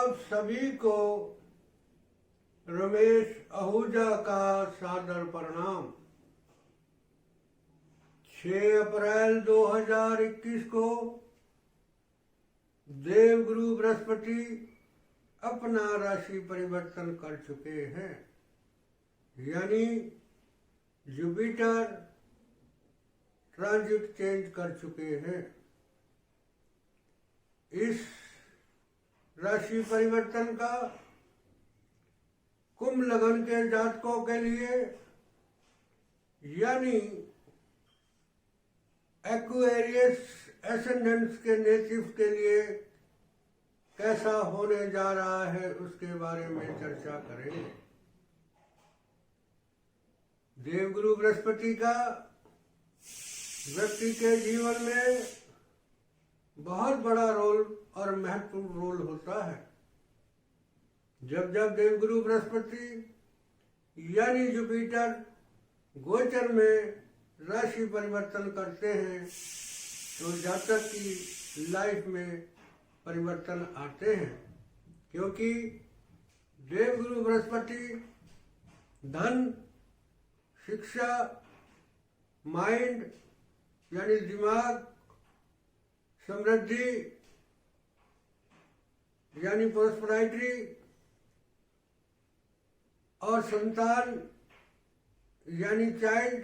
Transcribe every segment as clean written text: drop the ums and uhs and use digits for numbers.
आप सभी को रमेश आहूजा का सादर प्रणाम। 6 अप्रैल 2021 को देवगुरु बृहस्पति अपना राशि परिवर्तन कर चुके हैं, यानी जुपिटर ट्रांजिट चेंज कर चुके हैं। इस राशि परिवर्तन का कुंभ लगन के जातकों के लिए यानी एक्वेरियस एसेंडेंट्स के नेटिव्स के लिए कैसा होने जा रहा है उसके बारे में चर्चा करेंगे। देवगुरु बृहस्पति का व्यक्ति के जीवन में बहुत बड़ा रोल और महत्वपूर्ण रोल होता है। जब जब देवगुरु बृहस्पति यानी जुपिटर गोचर में राशि परिवर्तन करते हैं तो जातक की लाइफ में परिवर्तन आते हैं, क्योंकि देवगुरु बृहस्पति धन, शिक्षा, माइंड यानी दिमाग, समृद्धि यानी प्रोस्पेरिटी और संतान यानी चाइल्ड,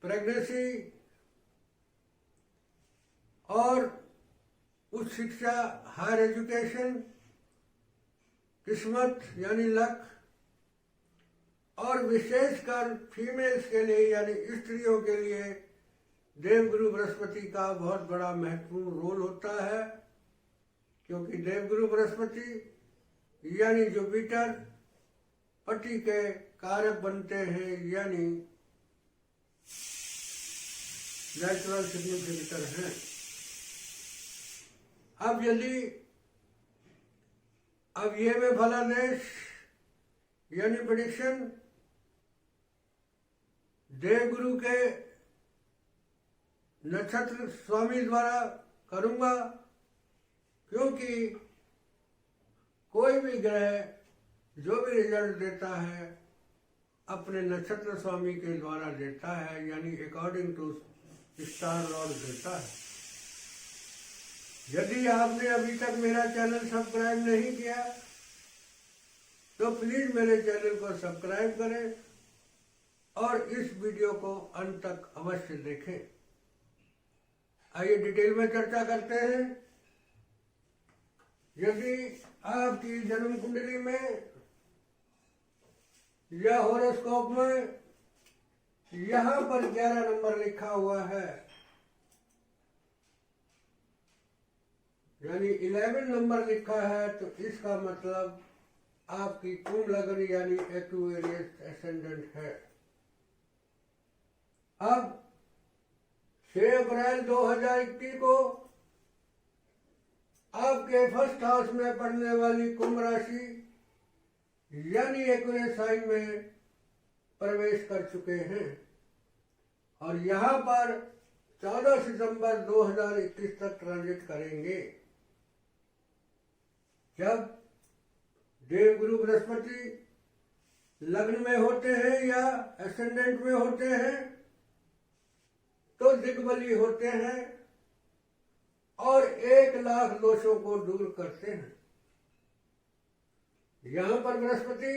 प्रेगनेंसी और उच्च शिक्षा, हायर एजुकेशन, किस्मत यानी लक और विशेषकर फीमेल्स के लिए यानी स्त्रियों के लिए देवगुरु बृहस्पति का बहुत बड़ा महत्वपूर्ण रोल होता है, क्योंकि देवगुरु बृहस्पति यानी जुपिटर पति के कारक बनते हैं, यानी नेचुरल सिग्निफिकेटर हैं। अब ये में फलादेश यानी प्रेडिक्शन देवगुरु के नक्षत्र स्वामी द्वारा करूंगा, क्योंकि कोई भी ग्रह जो भी रिजल्ट देता है अपने नक्षत्र स्वामी के द्वारा देता है, यानी अकॉर्डिंग टू स्टार लॉर्ड देता है। यदि आपने अभी तक मेरा चैनल सब्सक्राइब नहीं किया तो प्लीज मेरे चैनल को सब्सक्राइब करें और इस वीडियो को अंत तक अवश्य देखें। आइए डिटेल में चर्चा करते हैं। यदि आपकी जन्म कुंडली में या हॉरोस्कोप में यहाँ पर 11 नंबर लिखा हुआ है, यानी 11 नंबर लिखा है, तो इसका मतलब आपकी कुंभ लगन यानी एक्वेरियस एसेंडेंट है। अब 6 अप्रैल 2021 को आपके फर्स्ट हाउस में पड़ने वाली कुंभ राशि यानी एक्वेरियस साइन में प्रवेश कर चुके हैं और यहाँ पर 14 सितंबर 2021 तक ट्रांजिट करेंगे। जब देवगुरु बृहस्पति लग्न में होते हैं या एसेंडेंट में होते हैं तो दिग्बली होते हैं और 1 लाख दोषों को दूर करते हैं। यहाँ पर बृहस्पति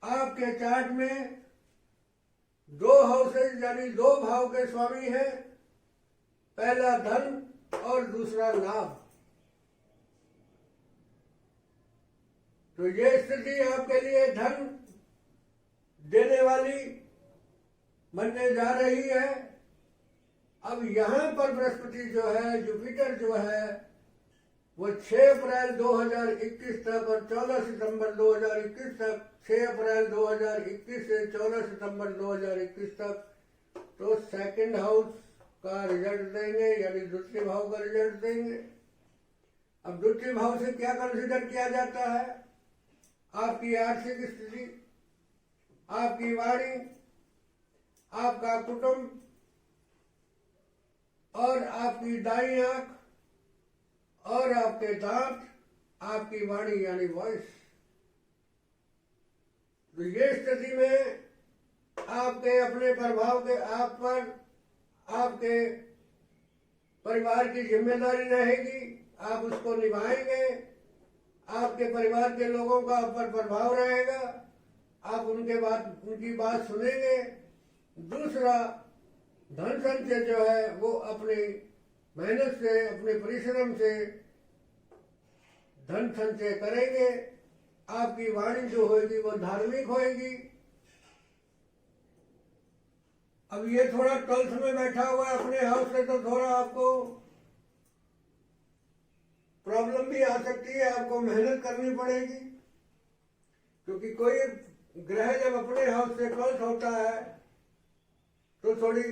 आपके चार्ट में 2 हाउसेज यानी 2 भाव के स्वामी है, पहला धन और दूसरा लाभ। तो ये स्थिति आपके लिए धन देने वाली बनने जा रही है। अब यहाँ पर बृहस्पति जो है, जुपिटर जो है, वो 6 अप्रैल 2021 तक और 14 सितंबर 2021 तक, 6 अप्रैल 2021 से 14 सितंबर 2021 तक तो सेकंड हाउस का रिजल्ट देंगे, यानी द्वितीय भाव का रिजल्ट देंगे। अब द्वितीय भाव से क्या कंसिडर किया जाता है? आपकी आर्थिक स्थिति, आपकी वाणी, आपका कुटुंब और आपकी दाईं आंख और आपके दांत आपकी वाणी यानी वॉइस। तो ये स्थिति में आपके अपने प्रभाव के आप पर आपके परिवार की जिम्मेदारी रहेगी, आप उसको निभाएंगे। आपके परिवार के लोगों का आप पर प्रभाव रहेगा, आप उनकी बात सुनेंगे। दूसरा, धन संचय जो है वो अपनी मेहनत से, अपने परिश्रम से धन संचय करेंगे। आपकी वाणी जो होगी वो धार्मिक होगी। अब ये थोड़ा 12th में बैठा हुआ है अपने हाउस से, तो थोड़ा आपको प्रॉब्लम भी आ सकती है, आपको मेहनत करनी पड़ेगी, क्योंकि कोई ग्रह जब अपने हाउस से 12th होता है तो थोड़ी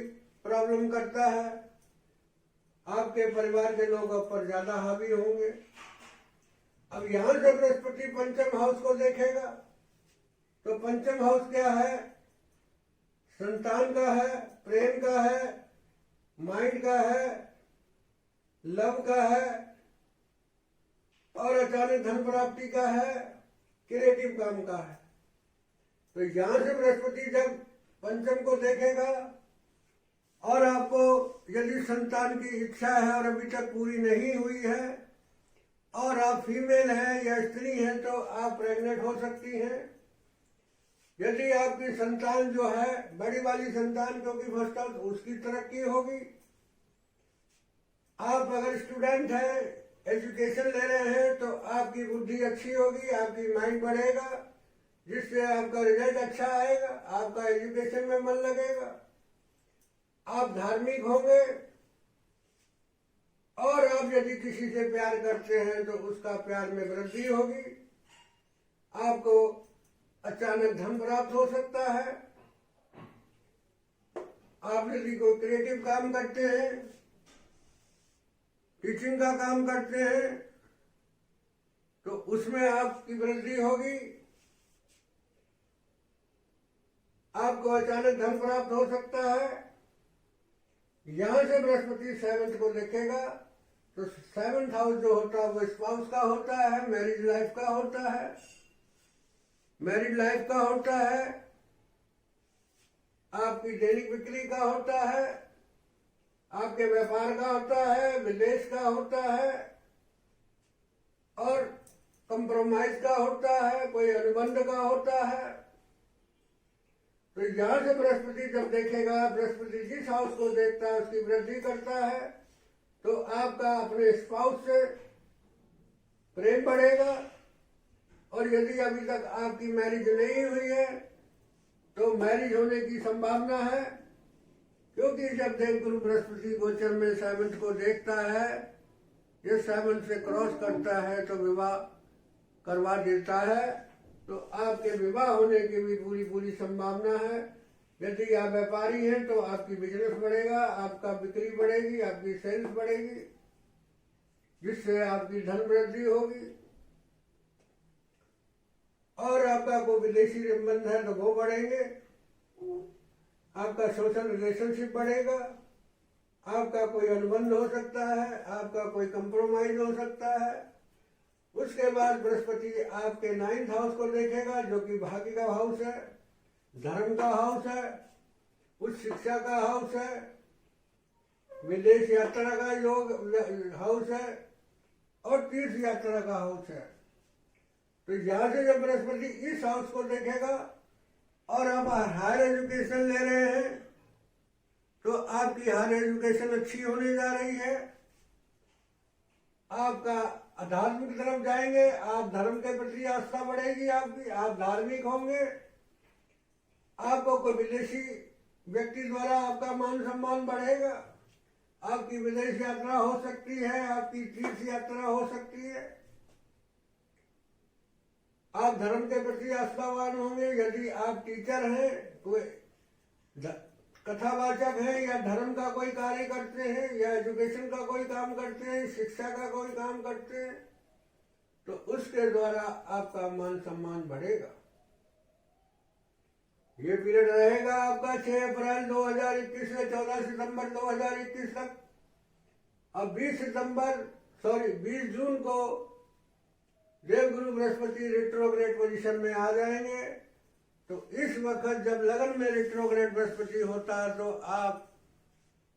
प्रॉब्लम करता है। आपके परिवार के लोग आप पर ज्यादा हावी होंगे। अब यहां से बृहस्पति पंचम हाउस को देखेगा, तो पंचम हाउस क्या है? संतान का है, प्रेम का है, माइंड का है, लव का है, और अचानक धन प्राप्ति का है, क्रिएटिव काम का है। तो यहां से बृहस्पति जब पंचम को देखेगा और आपको यदि संतान की इच्छा है और अभी तक पूरी नहीं हुई है और आप फीमेल हैं या स्त्री हैं, तो आप प्रेग्नेंट हो सकती हैं। यदि आपकी संतान जो है बड़ी वाली संतान, क्योंकि फर्स्ट हाउस, उसकी तरक्की होगी। आप अगर स्टूडेंट हैं, एजुकेशन ले रहे हैं, तो आपकी बुद्धि अच्छी होगी, आपकी माइंड बढ़ेगा, जिससे आपका रिजल्ट अच्छा आएगा, आपका एजुकेशन में मन लगेगा, आप धार्मिक होंगे। और आप यदि किसी से प्यार करते हैं तो उसका प्यार में वृद्धि होगी। आपको अचानक धन प्राप्त हो सकता है। आप यदि कोई क्रिएटिव काम करते हैं, टीचिंग का काम करते हैं, तो उसमें आपकी वृद्धि होगी। आपको अचानक धन प्राप्त हो सकता है। यहां से बृहस्पति 7th को देखेगा, तो 7th हाउस जो होता है वो स्पाउस का होता है, मैरिज लाइफ का होता है, मैरिज लाइफ का होता है, आपकी दैनिक बिक्री का होता है, आपके व्यापार का होता है, विदेश का होता है, और कंप्रोमाइज का होता है, कोई अनुबंध का होता है। तो यहां से बृहस्पति जब देखेगा, बृहस्पति जिस हाउस को देखता है उसकी वृद्धि करता है, तो आपका अपने स्पाउस से प्रेम बढ़ेगा। और यदि अभी तक आपकी मैरिज नहीं हुई है तो मैरिज होने की संभावना है, क्योंकि जब देवगुरु बृहस्पति गोचर में 7th को देखता है, ये 7th से क्रॉस करता है तो विवाह करवा देता है। तो आपके विवाह होने की भी पूरी संभावना है। यदि आप व्यापारी हैं तो आपकी बिजनेस बढ़ेगा, आपका बिक्री बढ़ेगी, आपकी सेल्स बढ़ेगी, जिससे आपकी धन वृद्धि होगी। और आपका कोई विदेशी संबंध है तो वो बढ़ेंगे, आपका सोशल रिलेशनशिप बढ़ेगा, आपका कोई अनुबंध हो सकता है, आपका कोई कंप्रोमाइज हो सकता है। उसके बाद बृहस्पति आपके 9th हाउस को देखेगा, जो कि भाग्य का हाउस है, धर्म का हाउस है, उच्च शिक्षा का हाउस है, विदेश यात्रा का योग हाउस है, और तीर्थ यात्रा का हाउस है। तो यहां से जब बृहस्पति इस हाउस को देखेगा और आप हायर एजुकेशन ले रहे हैं, तो आपकी हायर एजुकेशन अच्छी होने जा रही है। आपका अध्यात्म की तरफ जाएंगे, आप धर्म के प्रति आस्था बढ़ेगी आपकी, आप धार्मिक होंगे। आपको कोई विदेशी व्यक्ति द्वारा आपका मान सम्मान बढ़ेगा, आपकी विदेश यात्रा हो सकती है, आपकी तीर्थ यात्रा हो सकती है। आप धर्म के प्रति आस्थावान होंगे। यदि आप टीचर हैं, कोई कथावाचक हैं, या धर्म का कोई कार्य करते हैं, या एजुकेशन का कोई काम करते हैं, शिक्षा का कोई काम करते हैं, तो उसके द्वारा आपका मान सम्मान बढ़ेगा। ये पीरियड रहेगा आपका 6 अप्रैल 2021 से 14 सितंबर 2021 तक। अब 20 जून को देवगुरु बृहस्पति रेट्रोग्रेड पोजीशन में आ जाएंगे। तो इस वक्त जब लगन में रेट्रोग्रेड बृहस्पति होता है तो आप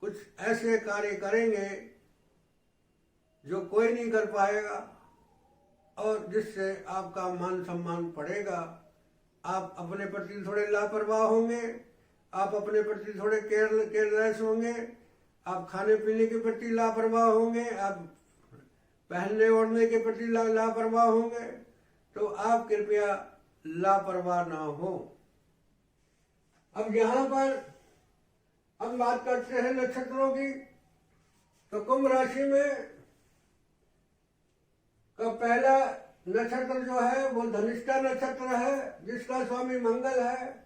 कुछ ऐसे कार्य करेंगे जो कोई नहीं कर पाएगा और जिससे आपका मान सम्मान पड़ेगा। आप अपने प्रति थोड़े लापरवाह होंगे, आप अपने प्रति थोड़े केयरलेस होंगे, आप खाने पीने के प्रति लापरवाह होंगे, आप पहनने ओढ़ने के प्रति लापरवाह होंगे। तो आप कृपया लापरवाह ना हो। अब यहाँ पर हम बात करते हैं नक्षत्रों की। तो कुंभ राशि में का पहला नक्षत्र जो है वो धनिष्ठा नक्षत्र है, जिसका स्वामी मंगल है।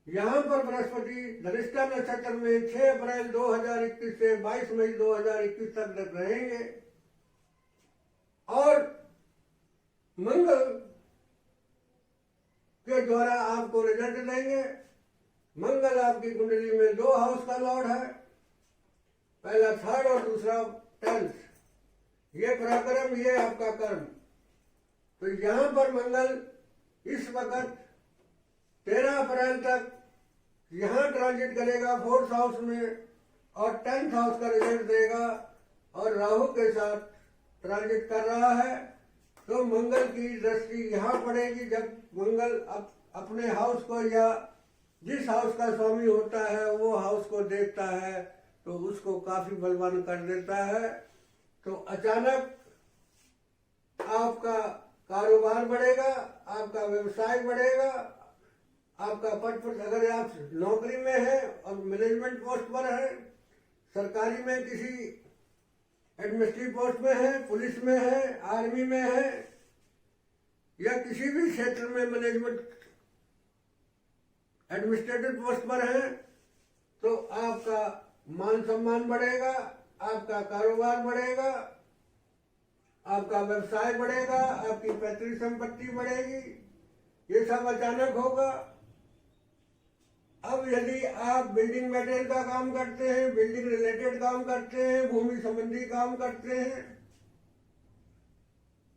यहाँ पर बृहस्पति धनिष्ठा नक्षत्र में 6 अप्रैल 2021 से 22 मई 2021 तक रहेंगे और मंगल के द्वारा आपको रिजल्ट देंगे। मंगल आपकी कुंडली में 2 हाउस का लॉर्ड है, पहला 3rd और दूसरा 10th। ये पराक्रम, ये आपका कर्म। तो यहाँ पर मंगल इस वक्त 13 अप्रैल तक यहाँ ट्रांजिट करेगा 4th हाउस में और 10th हाउस का रिजल्ट देगा और राहु के साथ ट्रांजिट कर रहा है। तो मंगल की दृष्टि यहाँ पड़ेगी। जब मंगल अपने हाउस को या जिस हाउस का स्वामी होता है वो हाउस को देखता है तो उसको काफी बलवान कर देता है। तो अचानक आपका कारोबार बढ़ेगा, आपका व्यवसाय बढ़ेगा, आपका पद पर, अगर आप नौकरी में हैं और मैनेजमेंट पोस्ट पर हैं, सरकारी में किसी एडमिनिस्ट्रेटिव पोस्ट में है, पुलिस में है, आर्मी में है या किसी भी क्षेत्र में मैनेजमेंट एडमिनिस्ट्रेटिव पोस्ट पर है, तो आपका मान सम्मान बढ़ेगा, आपका कारोबार बढ़ेगा, आपका व्यवसाय बढ़ेगा, आपकी पैतृक संपत्ति बढ़ेगी। ये सब अचानक होगा। अब यदि आप बिल्डिंग मटेरियल का काम करते हैं, बिल्डिंग रिलेटेड काम करते हैं, भूमि संबंधी काम करते हैं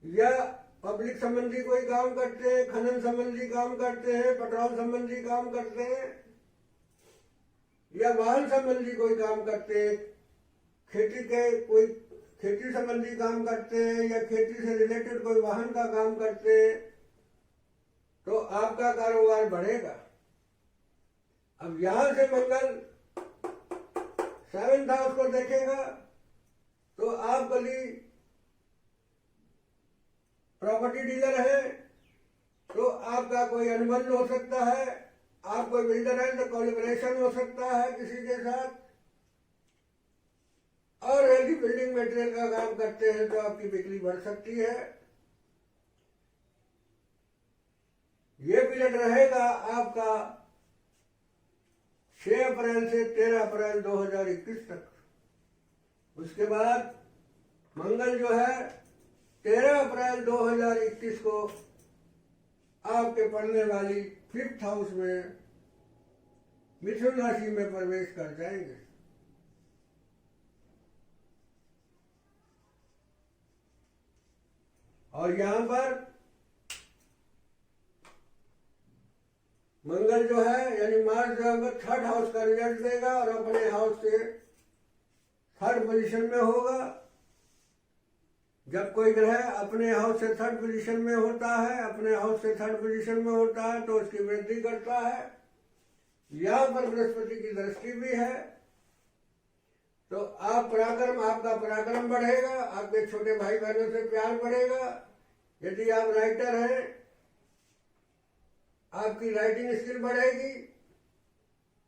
या पब्लिक संबंधी कोई काम करते हैं, खनन संबंधी काम करते हैं, पेट्रोल संबंधी काम करते हैं या वाहन संबंधी कोई काम करते हैं, खेती संबंधी काम करते हैं या खेती से रिलेटेड कोई वाहन का काम करते हैं, तो आपका कारोबार बढ़ेगा। अब यहां से मंगल 7th हाउस को देखेगा तो आप यदि प्रॉपर्टी डीलर है तो आपका कोई अनुबंध हो सकता है, आप कोई बिल्डर है तो कोलैबोरेशन हो सकता है किसी के साथ। और यदि बिल्डिंग मटेरियल का काम करते हैं तो आपकी बिक्री बढ़ सकती है। ये पीरियड रहेगा आपका 6 अप्रैल से 13 अप्रैल 2021 तक। उसके बाद मंगल जो है 13 अप्रैल 2021 को आपके पड़ने वाली 5th हाउस में मिथुन राशि में प्रवेश कर जाएंगे। और यहां पर मंगल जो है यानी मार्च जो है 3rd हाउस का रिजल्ट देगा और अपने हाउस से 3rd पोजीशन में होगा। जब कोई ग्रह अपने हाउस से 3rd पोजीशन में होता है, अपने हाउस से 3rd पोजीशन में होता है तो उसकी वृद्धि करता है। यहाँ पर बृहस्पति की दृष्टि भी है तो आपका पराक्रम बढ़ेगा, आपके छोटे भाई बहनों से प्यार बढ़ेगा। यदि आप राइटर हैं, आपकी राइटिंग स्किल बढ़ेगी,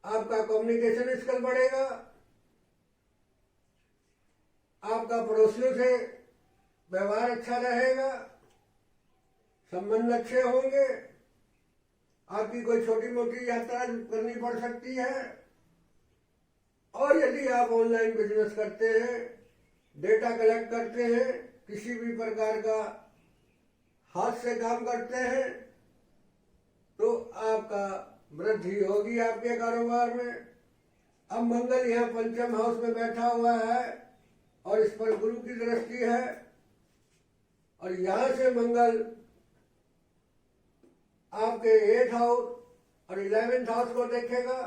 आपका कम्युनिकेशन स्किल बढ़ेगा, आपका पड़ोसियों से व्यवहार अच्छा रहेगा, संबंध अच्छे होंगे, आपकी कोई छोटी मोटी यात्रा करनी पड़ सकती है। और यदि आप ऑनलाइन बिजनेस करते हैं, डेटा कलेक्ट करते हैं, किसी भी प्रकार का हाथ से काम करते हैं तो आपका वृद्धि होगी आपके कारोबार में। अब मंगल यहाँ 5th हाउस में बैठा हुआ है और इस पर गुरु की दृष्टि है और यहां से मंगल आपके 8th हाउस और 11th हाउस को देखेगा।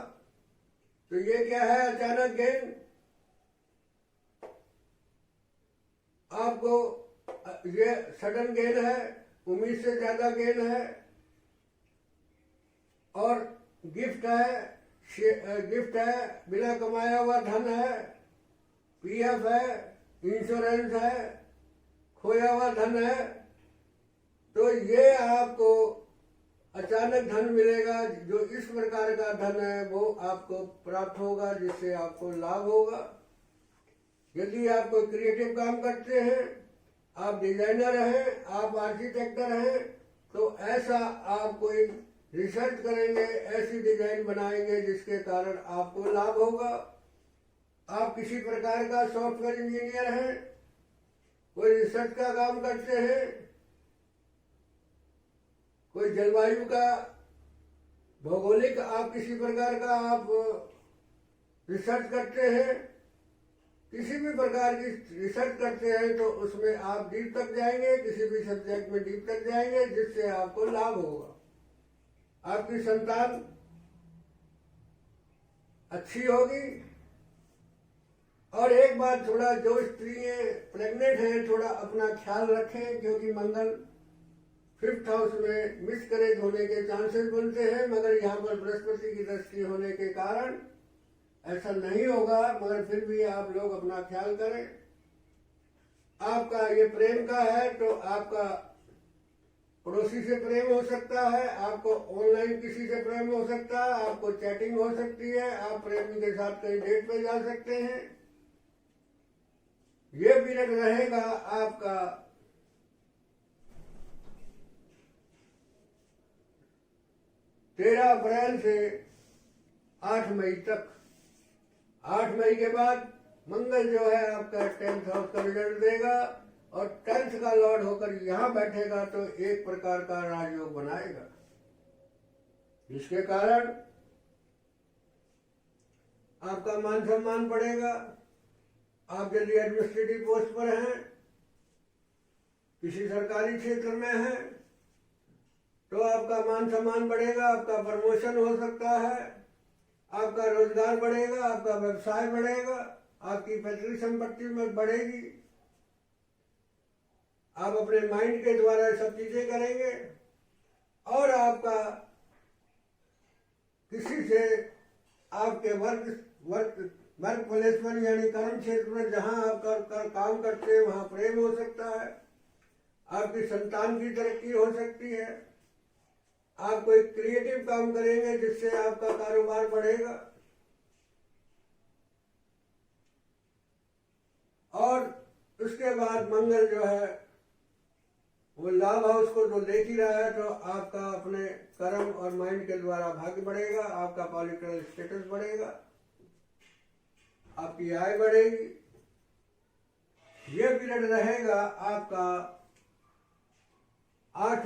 तो ये क्या है, अचानक गेन आपको, ये सडन गेन है, उम्मीद से ज्यादा गेन है, और गिफ्ट है, बिना कमाया हुआ धन है, पीएफ है, इंश्योरेंस है, खोया हुआ धन है। तो ये आपको अचानक धन मिलेगा। जो इस प्रकार का धन है वो आपको प्राप्त होगा, जिससे आपको लाभ होगा। यदि आप कोई क्रिएटिव काम करते हैं, आप डिजाइनर हैं, आप आर्किटेक्टर हैं, तो ऐसा आप कोई रिसर्च करेंगे, ऐसी डिजाइन बनाएंगे जिसके कारण आपको लाभ होगा। आप किसी प्रकार का सॉफ्टवेयर इंजीनियर हैं, कोई रिसर्च का काम करते हैं, कोई जलवायु का, भौगोलिक आप किसी प्रकार का आप रिसर्च करते हैं, किसी भी प्रकार की रिसर्च करते हैं, तो उसमें आप डीप तक जाएंगे, किसी भी सब्जेक्ट में डीप तक जाएंगे, जिससे आपको लाभ होगा। आपकी संतान अच्छी होगी। और एक बात, थोड़ा जो स्त्रियां प्रेग्नेंट हैं, थोड़ा अपना ख्याल रखें, क्योंकि मंगल 5th हाउस में मिसकैरेज होने के चांसेस बनते हैं। मगर यहाँ पर बृहस्पति की दृष्टि होने के कारण ऐसा नहीं होगा, मगर फिर भी आप लोग अपना ख्याल करें। आपका ये प्रेम का है, तो आपका पड़ोसी से प्रेम हो सकता है, आपको ऑनलाइन किसी से प्रेम हो सकता है, आपको चैटिंग हो सकती है, आप प्रेमी के साथ कहीं डेट पे जा सकते हैं। ये पीरियड रहेगा आपका 13 अप्रैल से 8 मई तक। 8 मई के बाद मंगल जो है आपका 10th हाउस का रिजल्ट देगा, और 10th का लॉर्ड होकर यहां बैठेगा, तो एक प्रकार का राजयोग बनाएगा, जिसके कारण आपका मान सम्मान बढ़ेगा। आप यदि एडमिनिस्ट्रेटिव पोस्ट पर हैं, किसी सरकारी क्षेत्र में हैं, तो आपका मान सम्मान बढ़ेगा, आपका प्रमोशन हो सकता है, आपका रोजगार बढ़ेगा, आपका व्यवसाय बढ़ेगा, आपकी पैतृक संपत्ति में बढ़ेगी। आप अपने माइंड के द्वारा सब चीजें करेंगे, और आपका किसी से आपके वर्क प्लेस पर, यानी कर्म क्षेत्र में जहां आप काम करते हैं, वहां प्रेम हो सकता है। आपकी संतान की तरक्की हो सकती है। आप कोई क्रिएटिव काम करेंगे, जिससे आपका कारोबार बढ़ेगा। और उसके बाद मंगल जो है वो लाभ हाउस को तो देख ही रहा है, तो आपका अपने कर्म और माइंड के द्वारा भाग्य बढ़ेगा, आपका पॉलिटिकल स्टेटस बढ़ेगा, आपकी आय बढ़ेगी। ये पीरियड रहेगा आपका 8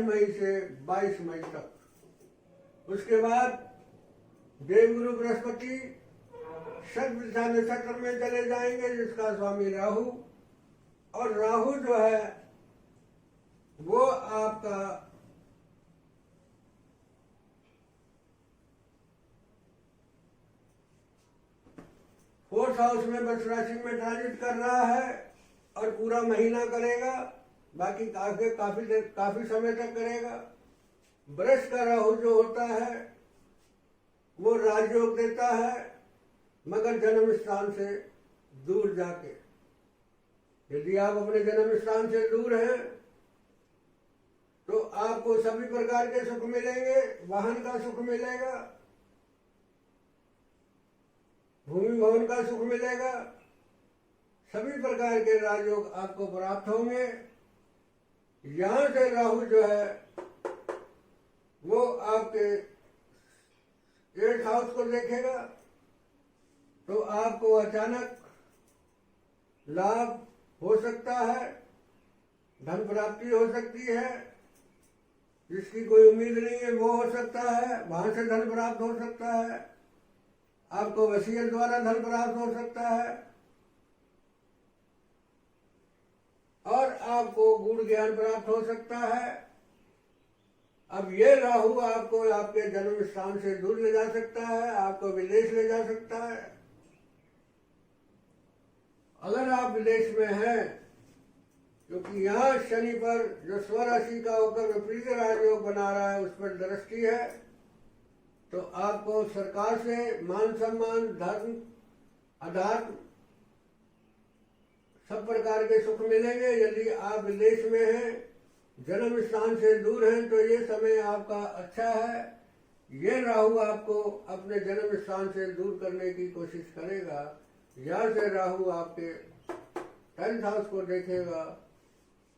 मई से 22 मई तक। उसके बाद देवगुरु बृहस्पति शतभिषा नक्षत्र में चले जाएंगे, जिसका स्वामी राहु, और राहु जो है वो आपका 4th हाउस में वृष राशि में ट्रांजिट कर रहा है, और पूरा महीना करेगा, बाकी काफी समय तक करेगा। वृष का राहु जो होता है वो राजयोग देता है, मगर जन्म स्थान से दूर जाके। यदि आप अपने जन्म स्थान से दूर हैं, तो आपको सभी प्रकार के सुख मिलेंगे। वाहन का सुख मिलेगा, भूमि भवन का सुख मिलेगा, सभी प्रकार के राजयोग आपको प्राप्त होंगे। यहां से राहु जो है वो आपके 8th हाउस को देखेगा, तो आपको अचानक लाभ हो सकता है, धन प्राप्ति हो सकती है, जिसकी कोई उम्मीद नहीं है वो हो सकता है, वहां से धन प्राप्त हो सकता है, आपको वसीयत द्वारा धन प्राप्त हो सकता है। और आपको गूढ़ ज्ञान प्राप्त हो सकता है। अब ये राहु आपको आपके जन्म स्थान से दूर ले जा सकता है, आपको विदेश ले जा सकता है। अगर आप विदेश में हैं, क्योंकि यहाँ शनि पर जो स्वराशि का होकर विपरीत राजयोग बना रहा है उस पर दृष्टि है, तो आपको सरकार से मान सम्मान, धर्म, अध्यात्म सब प्रकार के सुख मिलेंगे। यदि आप विदेश में हैं, जन्म स्थान से दूर हैं, तो ये समय आपका अच्छा है। ये राहु आपको अपने जन्म स्थान से दूर करने की कोशिश करेगा। यहाँ से राहु आपके 10th हाउस को देखेगा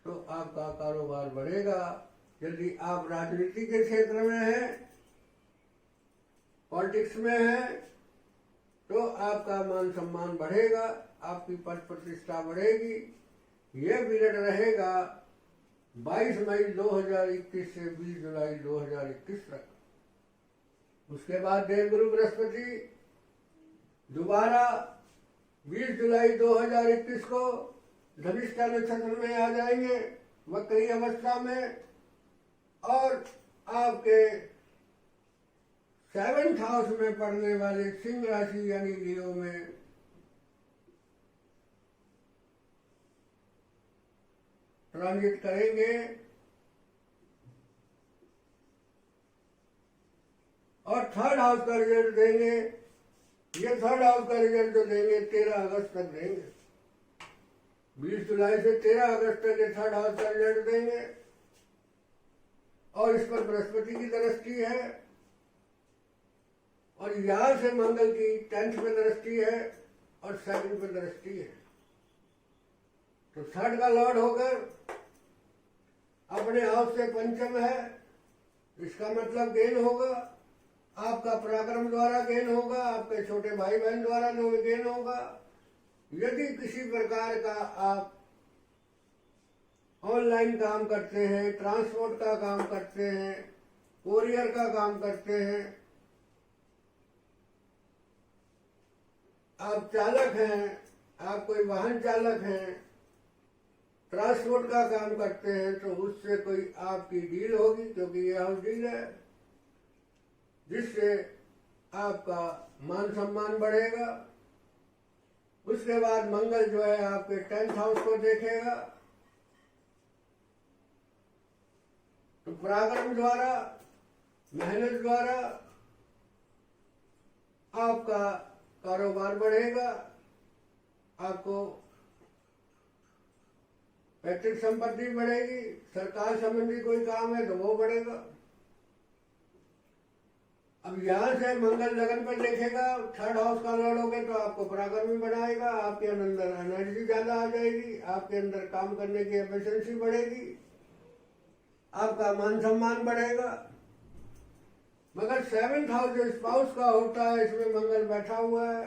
तो आपका कारोबार बढ़ेगा। यदि आप राजनीति के क्षेत्र में हैं, पॉलिटिक्स में हैं, तो आपका मान सम्मान बढ़ेगा, आपकी पद प्रतिष्ठा बढ़ेगी। यह पीरियड रहेगा 22 मई 2021 से 20 जुलाई 2021 तक। उसके बाद देवगुरु बृहस्पति दोबारा 20 जुलाई 2021 को धनिष्ठा नक्षत्र में आ जाएंगे वक्री अवस्था में, और आपके 7th हाउस में पड़ने वाले सिंह राशि यानी लियो में ट्रांजिट करेंगे। और 3rd हाउस का रिजल्ट देंगे। ये 3rd हाउस का रिजल्ट जो देंगे 13 अगस्त तक देंगे। 20 जुलाई से 13 अगस्त तक ये 3rd हाउस का रिजल्ट देंगे। और इस पर बृहस्पति की दृष्टि है, और यहां से मंगल की 10th में दृष्टि है और 2nd में दृष्टि है। तो 3rd का लॉर्ड होकर अपने हाउस से पंचम है। इसका मतलब गेन होगा, आपका पराक्रम द्वारा गेन होगा, आपके छोटे भाई बहन द्वारा गेन होगा। यदि किसी प्रकार का आप ऑनलाइन काम करते हैं, ट्रांसपोर्ट का काम करते हैं, कोरियर का काम करते हैं, आप चालक हैं, आप कोई वाहन चालक हैं, ट्रांसपोर्ट का काम करते हैं, तो उससे कोई आपकी डील होगी, क्योंकि यह हाउस डील है, जिससे आपका मान सम्मान बढ़ेगा। उसके बाद मंगल जो है आपके 10th हाउस को देखेगा, तो पराक्रम द्वारा, मेहनत द्वारा आपका कारोबार बढ़ेगा। आपको पैतृक संपत्ति बढ़ेगी, सरकार संबंधी कोई काम है तो वो बढ़ेगा। अब यहां से मंगल लगन पर देखेगा, 3rd हाउस का लॉर्ड होगा, तो आपको पराक्रमी बनाएगा, आपके अंदर एनर्जी ज्यादा आ जाएगी, आपके अंदर काम करने की एफिशिएंसी बढ़ेगी, आपका मान सम्मान बढ़ेगा। मगर 7th हाउस जो स्पाउस का होता है, इसमें मंगल बैठा हुआ है,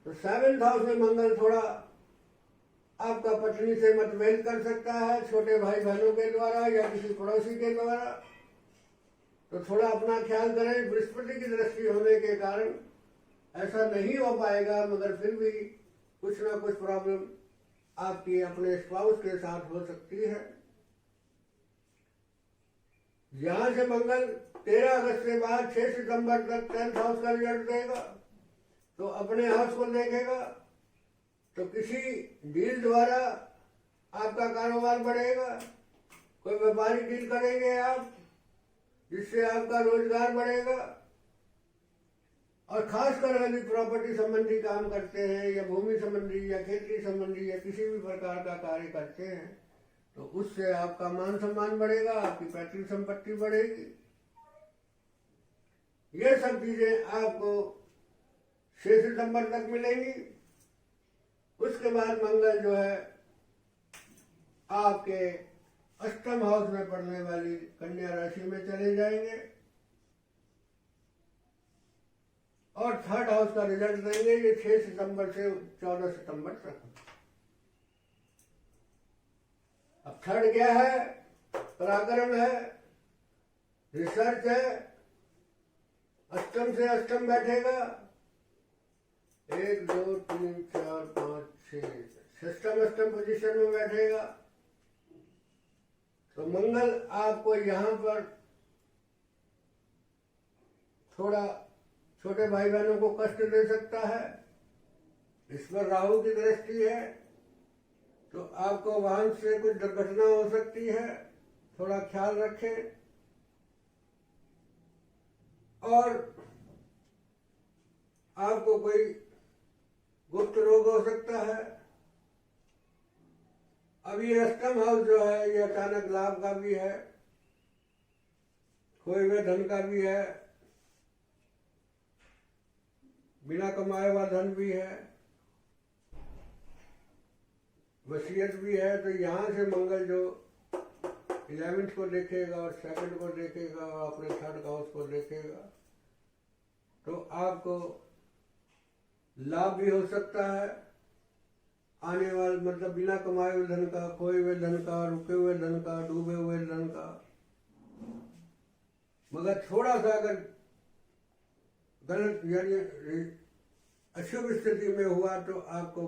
तो 7th हाउस में मंगल थोड़ा आपका पत्नी से मतभेद कर सकता है, छोटे भाई बहनों के द्वारा या किसी पड़ोसी के द्वारा, तो थोड़ा अपना ख्याल करें। बृहस्पति की दृष्टि होने के कारण ऐसा नहीं हो पाएगा, मगर फिर भी कुछ ना कुछ प्रॉब्लम आपकी अपने स्पाउस के साथ हो सकती है। यहां से मंगल 13 अगस्त के बाद 6 सितंबर तक 10th हाउस का रिजल्ट देगा, तो अपने हाउस को देखेगा, तो किसी डील द्वारा आपका कारोबार बढ़ेगा, कोई व्यापारिक डील करेंगे आप, जिससे आपका रोजगार बढ़ेगा। और खासकर यदि प्रॉपर्टी संबंधी काम करते हैं, या भूमि संबंधी या खेती संबंधी या किसी भी प्रकार का कार्य करते हैं, तो उससे आपका मान सम्मान बढ़ेगा, आपकी पैतृक संपत्ति बढ़ेगी। ये सब चीजें आपको 6 सितंबर तक मिलेंगी। उसके बाद मंगल जो है आपके 8th हाउस में पड़ने वाली कन्या राशि में चले जाएंगे और 3rd हाउस का रिजल्ट देंगे। ये 6 सितंबर से 14 सितंबर तक। अब 3rd क्या है? पराक्रम है, रिसर्च है, अष्टम से अष्टम बैठेगा, 1 2 3 4 5 6 सिस्टम पोजीशन में बैठेगा तो मंगल आपको यहाँ पर थोड़ा छोटे भाई बहनों को कष्ट दे सकता है। इस पर राहु की दृष्टि है तो आपको वाहन से कुछ दुर्घटना हो सकती है, थोड़ा ख्याल रखें। और आपको कोई गुप्त रोग हो सकता है। अब ये अष्टम हाउस जो है ये अचानक लाभ का भी है, खोए हुए धन का भी है, बिना कमाए हुआ धन भी है, वसीयत भी है। तो यहाँ से मंगल जो 11th को देखेगा और 2nd को देखेगा और अपने 3rd हाउस को देखेगा तो आपको लाभ भी हो सकता है आने वाले, मतलब बिना कमाए हुए धन का, खोए हुए धन का, रुके हुए धन का, डूबे हुए धन का। मगर थोड़ा सा अगर गलत यानी अशुभ स्थिति में हुआ तो आपको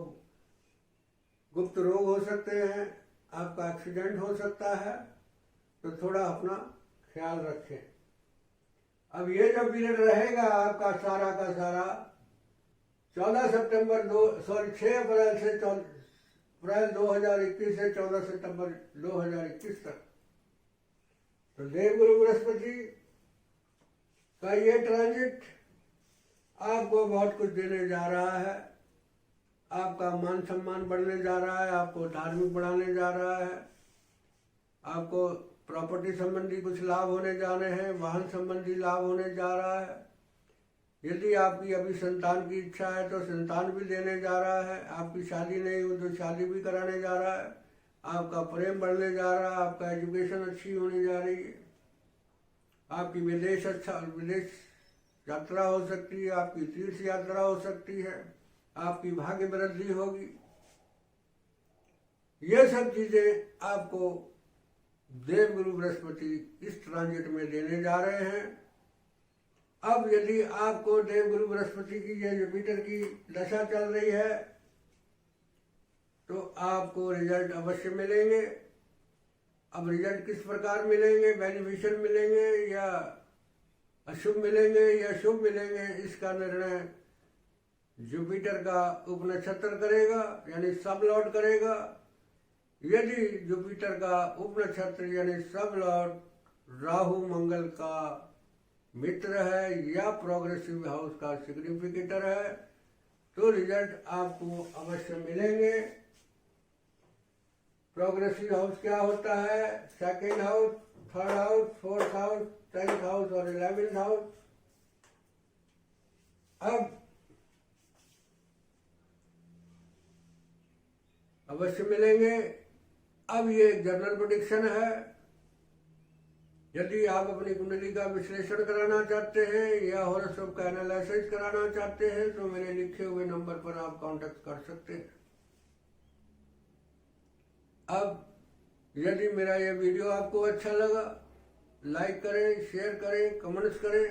गुप्त रोग हो सकते हैं, आपका एक्सीडेंट हो सकता है, तो थोड़ा अपना ख्याल रखें। अब ये जो पीरियड रहेगा आपका सारा का सारा 6 अप्रैल से अप्रैल 2021 से 14 सितंबर 2021 तक, तो देवगुरु बृहस्पति का ये ट्रांजिट आपको बहुत कुछ देने जा रहा है। आपका मान सम्मान बढ़ने जा रहा है, आपको धार्मिक बढ़ाने जा रहा है, आपको प्रॉपर्टी संबंधी कुछ लाभ होने जा रहे हैं, वाहन संबंधी लाभ होने जा रहा है। यदि आपकी अभी संतान की इच्छा है तो संतान भी देने जा रहा है, आपकी शादी नहीं हुई तो शादी भी कराने जा रहा है, आपका प्रेम बढ़ने जा रहा है, आपका एजुकेशन अच्छी होने जा रही है, आपकी विदेश यात्रा हो सकती है, आपकी तीर्थ यात्रा हो सकती है, आपकी भाग्य वृद्धि होगी। ये सब चीजें आपको देवगुरु बृहस्पति इस ट्रांजिट में देने जा रहे हैं। अब यदि आपको देवगुरु बृहस्पति की या जुपिटर की दशा चल रही है तो आपको रिजल्ट अवश्य मिलेंगे। अब रिजल्ट किस प्रकार मिलेंगे, बेनिफिशियल मिलेंगे या अशुभ मिलेंगे या शुभ मिलेंगे, इसका निर्णय जुपिटर का उपनक्षत्र करेगा, यानी सब लॉर्ड करेगा। यदि जुपिटर का उपनक्षत्र यानी सब लॉर्ड राहु मंगल का मित्र है या प्रोग्रेसिव हाउस का सिग्निफिकेटर है तो रिजल्ट आपको अवश्य मिलेंगे। प्रोग्रेसिव हाउस क्या होता है? 2nd house, 3rd house, 4th house, 10th house और 11th हाउस। अब अवश्य मिलेंगे। अब ये जनरल प्रेडिक्शन है। यदि आप अपनी कुंडली का विश्लेषण कराना चाहते हैं या हॉरोस्कोप का एनालिसिस कराना चाहते हैं तो मेरे लिखे हुए नंबर पर आप कांटेक्ट कर सकते हैं। अब यदि मेरा ये वीडियो आपको अच्छा लगा, लाइक करें, शेयर करें, कमेंट्स करें।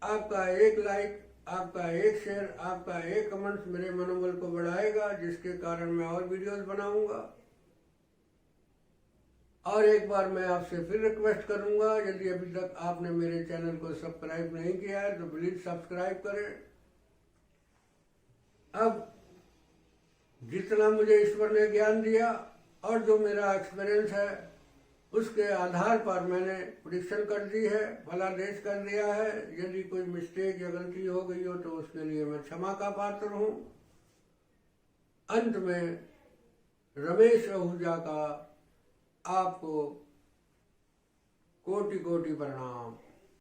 आपका एक लाइक, आपका एक शेयर, आपका एक कमेंट्स मेरे मनोबल को बढ़ाएगा, जिसके कारण मैं और वीडियोस बनाऊंगा। और एक बार मैं आपसे फिर रिक्वेस्ट करूंगा, यदि अभी तक आपने मेरे चैनल को सब्सक्राइब नहीं किया है तो प्लीज सब्सक्राइब करें। अब जितना मुझे ईश्वर ने ज्ञान दिया और जो मेरा एक्सपीरियंस है उसके आधार पर मैंने प्रेडिक्शन कर दी है, फलादेश कर दिया है। यदि कोई मिस्टेक या गलती हो गई हो तो उसके लिए मैं क्षमा का पात्र हूं। अंत में रमेश आहूजा का आपको कोटि कोटि प्रणाम।